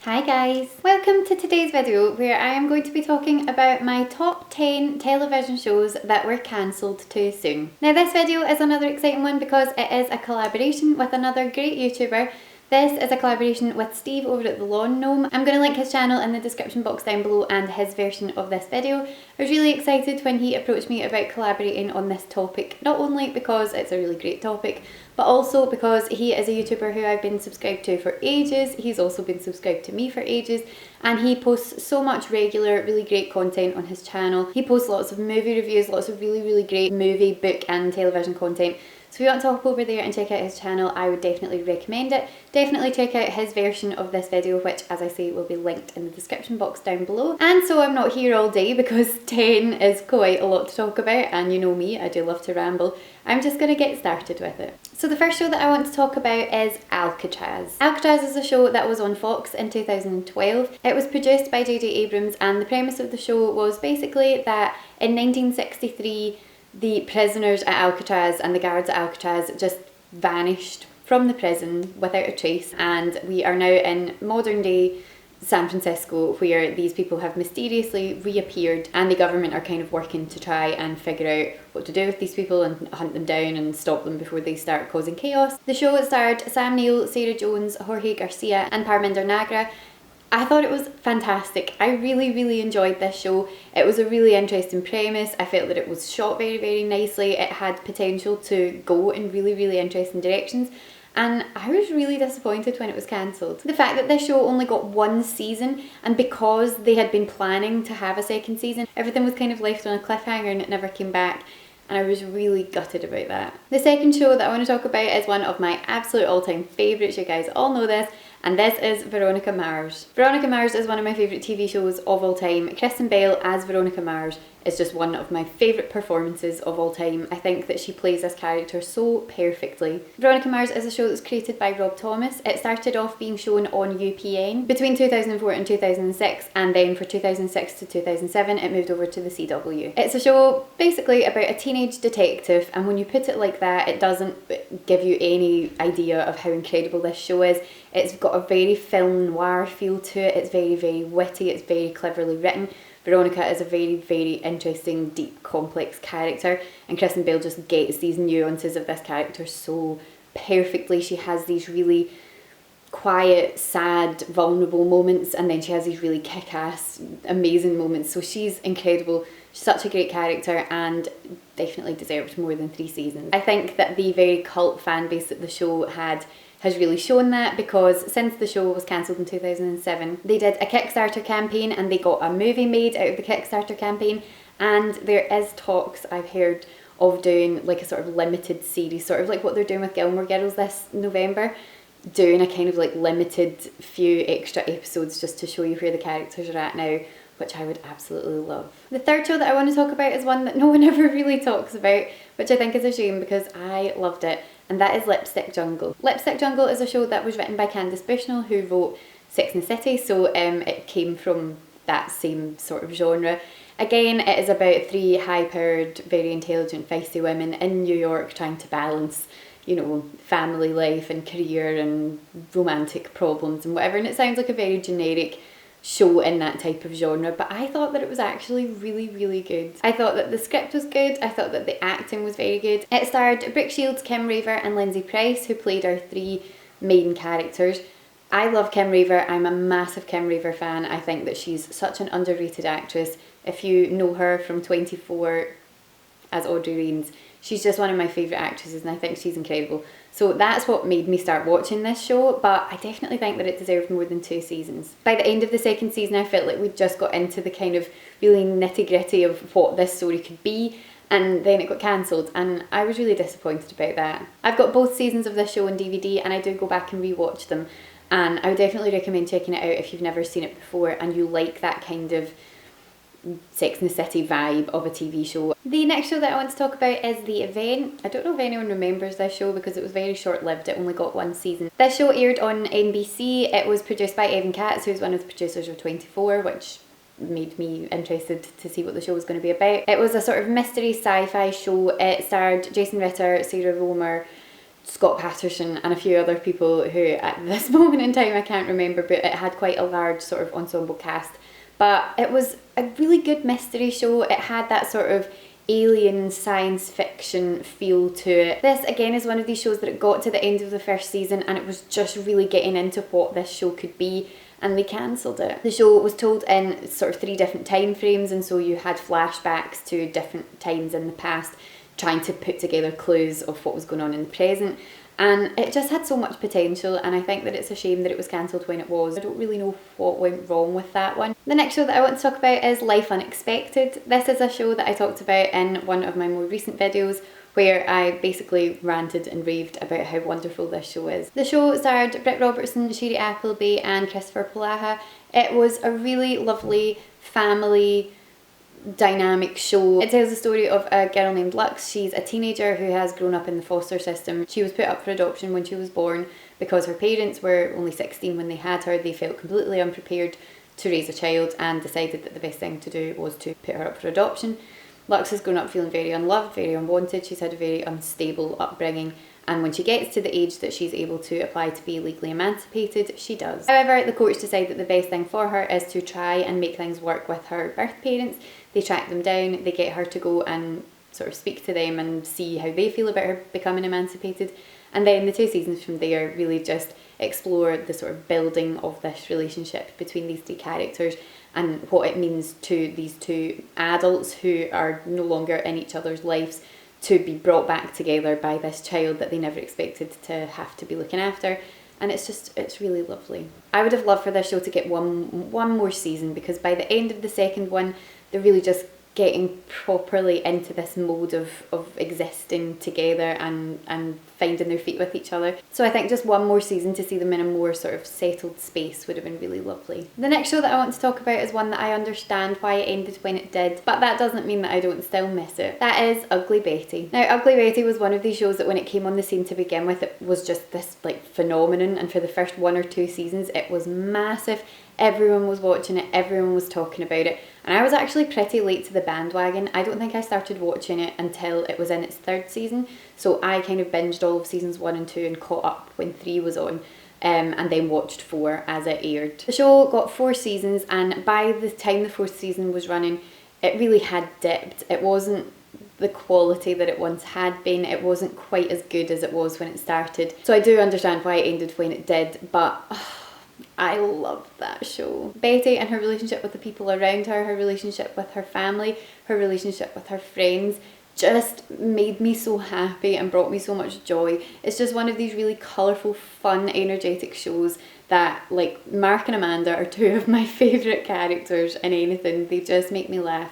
Hi guys! Welcome to today's video where I am going to be talking about my top 10 television shows that were cancelled too soon. Now this video is another exciting one because it is a collaboration with another great YouTuber. This is a collaboration with Steve over at the Lawn Gnome. I'm going to link his channel in the description box down below and his version of this video. I was really excited when he approached me about collaborating on this topic, not only because it's a really great topic, but also because he is a YouTuber who I've been subscribed to for ages. He's also been subscribed to me for ages, and he posts so much regular, really great content on his channel. He posts lots of movie reviews, lots of really great movie, book and television content. So if you want to hop over there and check out his channel, I would definitely recommend it. Definitely check out his version of this video, which, as I say, will be linked in the description box down below. And so I'm not here all day because 10 is quite a lot to talk about, and you know me, I do love to ramble. I'm just going to get started with it. So the first show that I want to talk about is ALCATRAZ. ALCATRAZ is a show that was on Fox in 2012. It was produced by J.J. Abrams, and the premise of the show was basically that in 1963, the prisoners at Alcatraz and the guards at Alcatraz just vanished from the prison without a trace, and we are now in modern day San Francisco where these people have mysteriously reappeared, and the government are kind of working to try and figure out what to do with these people and hunt them down and stop them before they start causing chaos. The show starred Sam Neill, Sarah Jones, Jorge Garcia and Parminder Nagra. I thought it was fantastic. I really enjoyed this show. It was a really interesting premise. I felt that it was shot very nicely. It had potential to go in really interesting directions, and I was really disappointed when it was cancelled. The fact that this show only got one season, and because they had been planning to have a second season, everything was kind of left on a cliffhanger and it never came back. And I was really gutted about that. The second show that I want to talk about is one of my absolute all-time favourites. You guys all know this, and this is Veronica Mars. Veronica Mars is one of my favourite TV shows of all time. Kristen Bell as Veronica Mars is just one of my favourite performances of all time. I think that she plays this character so perfectly. Veronica Mars is a show that's created by Rob Thomas. It started off being shown on UPN between 2004 and 2006, and then for 2006 to 2007 it moved over to the CW. It's a show basically about a teenage detective, and when you put it like that, it doesn't give you any idea of how incredible this show is. It's got a very film noir feel to it. It's very witty, it's very cleverly written. Veronica is a very interesting, deep, complex character, and Kristen Bell just gets these nuances of this character so perfectly. She has these really quiet, sad, vulnerable moments, and then she has these really kick-ass, amazing moments. So she's incredible. She's such a great character and definitely deserved more than 3 seasons. I think that the very cult fan base that the show had has really shown that, because since the show was cancelled in 2007, they did a Kickstarter campaign and they got a movie made out of the Kickstarter campaign, and there is talks I've heard of doing like a sort of limited series, sort of like what they're doing with Gilmore Girls this November, doing a kind of like limited few extra episodes just to show you where the characters are at now, which I would absolutely love. The third show that I want to talk about is one that no one ever really talks about, which I think is a shame because I loved it, and that is Lipstick Jungle. Lipstick Jungle is a show that was written by Candice Bushnell, who wrote Sex and the City, so it came from that same sort of genre. Again, it is about 3 high-powered, very intelligent, feisty women in New York trying to balance, you know, family life and career and romantic problems and whatever, and it sounds like a very generic show in that type of genre, but I thought that it was actually really good. I thought that the script was good, I thought that the acting was very good. It starred Brooke Shields, Kim Raver and Lynsey Price, who played our 3 main characters. I love Kim Raver. I'm a massive Kim Raver fan. I think that she's such an underrated actress. If you know her from 24 as Audrey Raines, she's just one of my favourite actresses, and I think she's incredible. So that's what made me start watching this show, but I definitely think that it deserved more than 2 seasons. By the end of the second season, I felt like we'd just got into the kind of really nitty-gritty of what this story could be, and then it got cancelled, and I was really disappointed about that. I've got both seasons of this show on DVD, and I do go back and rewatch them, and I would definitely recommend checking it out if you've never seen it before and you like that kind of Sex and the City vibe of a TV show. The next show that I want to talk about is The Event. I don't know if anyone remembers this show because it was very short-lived. It only got 1 season. This show aired on NBC. It was produced by Evan Katz, who's one of the producers of 24, which made me interested to see what the show was going to be about. It was a sort of mystery sci-fi show. It starred Jason Ritter, Sarah Romer, Scott Patterson and a few other people who at this moment in time I can't remember, but it had quite a large sort of ensemble cast. But it was a really good mystery show. It had that sort of alien science fiction feel to it. This again is one of these shows that it got to the end of the first season and it was just really getting into what this show could be, and they cancelled it. The show was told in sort of 3 different time frames, and so you had flashbacks to different times in the past, trying to put together clues of what was going on in the present. And it just had so much potential, and I think that it's a shame that it was cancelled when it was. I don't really know what went wrong with that one. The next show that I want to talk about is Life Unexpected. This is a show that I talked about in one of my more recent videos, where I basically ranted and raved about how wonderful this show is. The show starred Britt Robertson, Sherry Appleby and Christopher Polaha. It was a really lovely family dynamic show. It tells the story of a girl named Lux. She's a teenager who has grown up in the foster system. She was put up for adoption when she was born because her parents were only 16 when they had her. They felt completely unprepared to raise a child and decided that the best thing to do was to put her up for adoption. Lux has grown up feeling very unloved, very unwanted. She's had a very unstable upbringing, and when she gets to the age that she's able to apply to be legally emancipated, she does. However, the courts decide that the best thing for her is to try and make things work with her birth parents. They track them down, they get her to go and sort of speak to them and see how they feel about her becoming emancipated. And then the 2 seasons from there really just explore the sort of building of this relationship between these 3 characters and what it means to these 2 adults who are no longer in each other's lives to be brought back together by this child that they never expected to have to be looking after. And it's really lovely. I would have loved for this show to get one more season, because by the end of the second one, they're really just getting properly into this mode of existing together and finding their feet with each other. So I think just one more season to see them in a more sort of settled space would have been really lovely. The next show that I want to talk about is one that I understand why it ended when it did, but that doesn't mean that I don't still miss it. That is Ugly Betty. Now, Ugly Betty was one of these shows that when it came on the scene to begin with, it was just this like phenomenon, and for the first 1 or 2 seasons it was massive. Everyone was watching it, everyone was talking about it, and I was actually pretty late to the bandwagon. I don't think I started watching it until it was in its 3rd season, so I kind of binged all of seasons 1 and 2 and caught up when 3 was on, and then watched 4 as it aired. The show got 4 seasons, and by the time the 4th season was running, it really had dipped. It wasn't the quality that it once had been. It wasn't quite as good as it was when it started. So I do understand why it ended when it did, but I loved that show. Betty and her relationship with the people around her, her relationship with her family, her relationship with her friends, just made me so happy and brought me so much joy. It's just one of these really colourful, fun, energetic shows that, like, Mark and Amanda are 2 of my favourite characters in anything. They just make me laugh,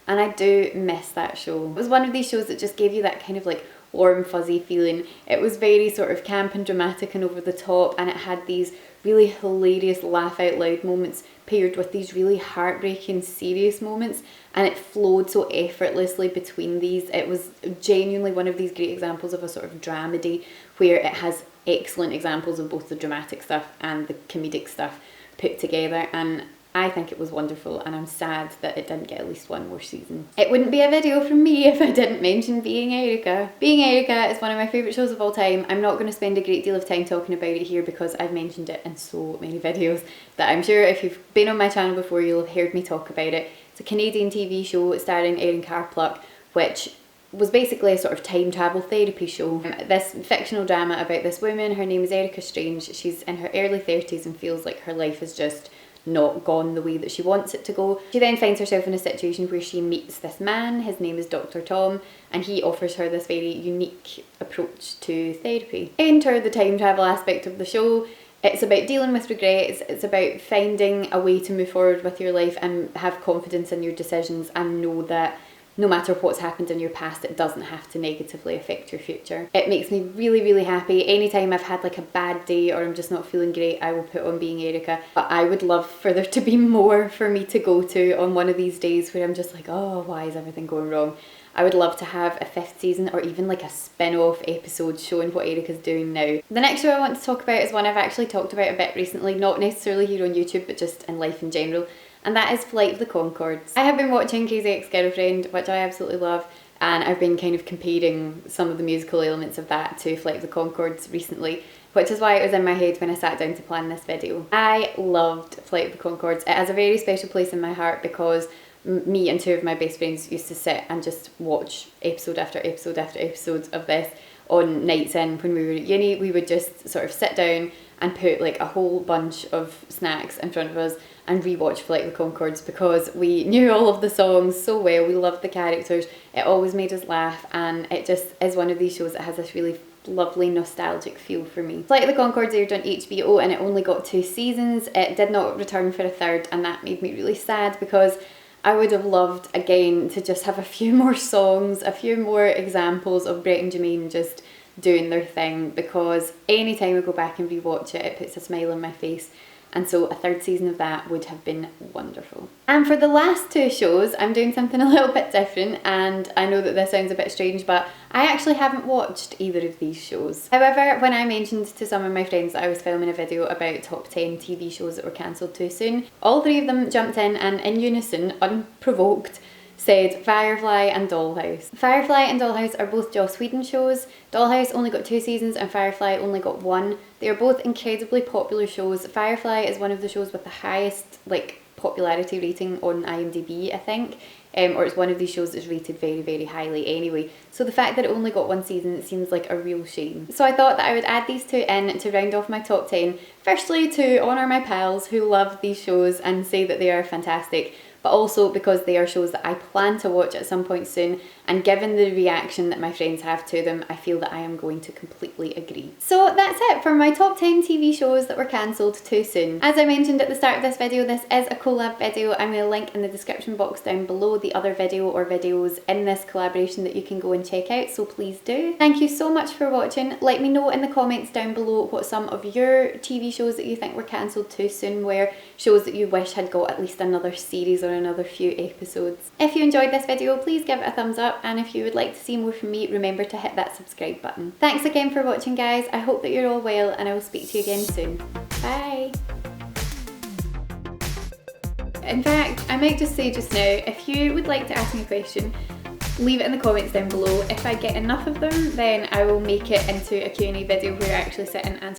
and I do miss that show. It was one of these shows that just gave you that kind of like warm fuzzy feeling. It was very sort of camp and dramatic and over the top, and it had these really hilarious laugh out loud moments paired with these really heartbreaking serious moments, and it flowed so effortlessly between these. It was genuinely one of these great examples of a sort of dramedy where it has excellent examples of both the dramatic stuff and the comedic stuff put together, and I think it was wonderful, and I'm sad that it didn't get at least 1 more season. It wouldn't be a video from me if I didn't mention Being Erica. Being Erica is one of my favourite shows of all time. I'm not going to spend a great deal of time talking about it here because I've mentioned it in so many videos that I'm sure if you've been on my channel before, you'll have heard me talk about it. It's a Canadian TV show starring Erin Carpluck, which was basically a sort of time travel therapy show. This fictional drama about this woman, her name is Erica Strange. She's in her early 30s and feels like her life is just not gone the way that she wants it to go. She then finds herself in a situation where she meets this man. His name is Dr. Tom, and he offers her this very unique approach to therapy. Enter the time travel aspect of the show. It's about dealing with regrets, it's about finding a way to move forward with your life and have confidence in your decisions and know that no matter what's happened in your past, it doesn't have to negatively affect your future. It makes me really, really happy. Anytime I've had like a bad day or I'm just not feeling great, I will put on Being Erica. But I would love for there to be more for me to go to on one of these days where I'm just like, oh, why is everything going wrong? I would love to have a 5th season or even like a spin-off episode showing what Erica's doing now. The next show I want to talk about is one I've actually talked about a bit recently, not necessarily here on YouTube, but just in life in general. And that is Flight of the Conchords. I have been watching Crazy Ex-Girlfriend, which I absolutely love, and I've been kind of comparing some of the musical elements of that to Flight of the Conchords recently, which is why it was in my head when I sat down to plan this video. I loved Flight of the Conchords. It has a very special place in my heart because me and two of my best friends used to sit and just watch episode after episode after episode of this on nights in when we were at uni. We would just sort of sit down and put like a whole bunch of snacks in front of us and rewatch Flight of the Conchords because we knew all of the songs so well. We loved the characters. It always made us laugh, and it just is one of these shows that has this really lovely nostalgic feel for me. Flight of the Conchords aired on HBO and it only got 2 seasons. It did not return for a third, and that made me really sad because I would have loved, again, to just have a few more songs, a few more examples of Brett and Jermaine just doing their thing, because anytime I go back and rewatch it, it puts a smile on my face. And so a third season of that would have been wonderful. And for the last 2 shows, I'm doing something a little bit different, and I know that this sounds a bit strange, but I actually haven't watched either of these shows. However, when I mentioned to some of my friends that I was filming a video about top 10 TV shows that were cancelled too soon, all 3 of them jumped in unison, unprovoked, said Firefly and Dollhouse. Firefly and Dollhouse are both Joss Whedon shows. Dollhouse only got 2 seasons and Firefly only got 1. They are both incredibly popular shows. Firefly is one of the shows with the highest popularity rating on IMDb, I think. Or it's one of these shows that's rated very, very highly anyway. So the fact that it only got 1 season seems like a real shame. So I thought that I would add these 2 in to round off my top 10. Firstly, to honour my pals who love these shows and say that they are fantastic, but also because they are shows that I plan to watch at some point soon, and given the reaction that my friends have to them, I feel that I am going to completely agree. So that's it for my top 10 TV shows that were cancelled too soon. As I mentioned at the start of this video, this is a collab video. I'm going to link in the description box down below the other video or videos in this collaboration that you can go and check out, so please do. Thank you so much for watching. Let me know in the comments down below what some of your TV shows that you think were cancelled too soon were, shows that you wish had got at least another series or another few episodes. If you enjoyed this video, please give it a thumbs up, and if you would like to see more from me, remember to hit that subscribe button. Thanks again for watching, guys. I hope that you're all well, and I will speak to you again soon. Bye! In fact, I might just say just now, if you would like to ask me a question, leave it in the comments down below. If I get enough of them, then I will make it into a Q&A video where I actually sit and answer